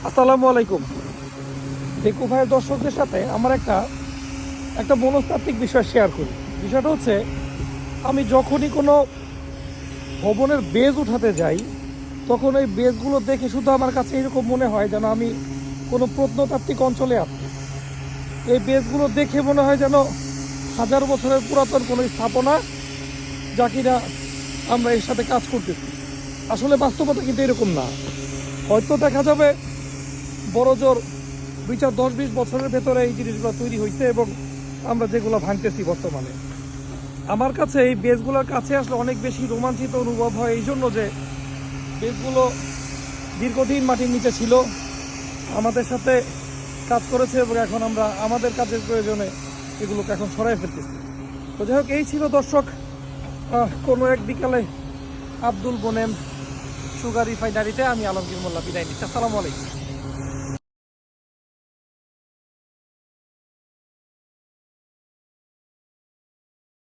আসসালামু আলাইকুম। দেখু ভাইয়ের দর্শকদের সাথে আমার একটা মনস্তাত্ত্বিক বিষয় শেয়ার করি। বিষয়টা হচ্ছে, আমি যখনই কোনো ভবনের বেজ উঠাতে যাই, তখন ওই বেজগুলো দেখে শুধু আমার কাছে এরকম মনে হয় যেন আমি কোনো প্রত্নতাত্ত্বিক অঞ্চলে আছি। এই বেজগুলো দেখে মনে হয় যেন হাজার বছরের পুরাতন কোনো স্থাপনা, যা কিনা আমরা এর সাথে কাজ করতেছি। আসলে বাস্তবতা কিন্তু এরকম না। হয়তো দেখা যাবে বড় জোর 2-4-10-20 বছরের ভেতরে এই জিনিসগুলো তৈরি হয়েছে এবং আমরা যেগুলো ভাঙতেছি বর্তমানে। আমার কাছে এই বেসগুলোর কাছে আসলে অনেক বেশি রোমাঞ্চিত অনুভব হয়, এই জন্য যে বেসগুলো দীর্ঘদিন মাটির নিচে ছিল, আমাদের সাথে কাজ করেছে এবং এখন আমরা আমাদের কাজের প্রয়োজনে এগুলোকে এখন সরাই ফেলতেছি। তো যাই হোক, এই ছিল দর্শক কোনো এক বিকালে আব্দুল গোনেম সুগার রিফাইনারিতে আমি আলমগীর মোল্লা বিদায় নিচ্ছি। আসসালামু আলাইকুম।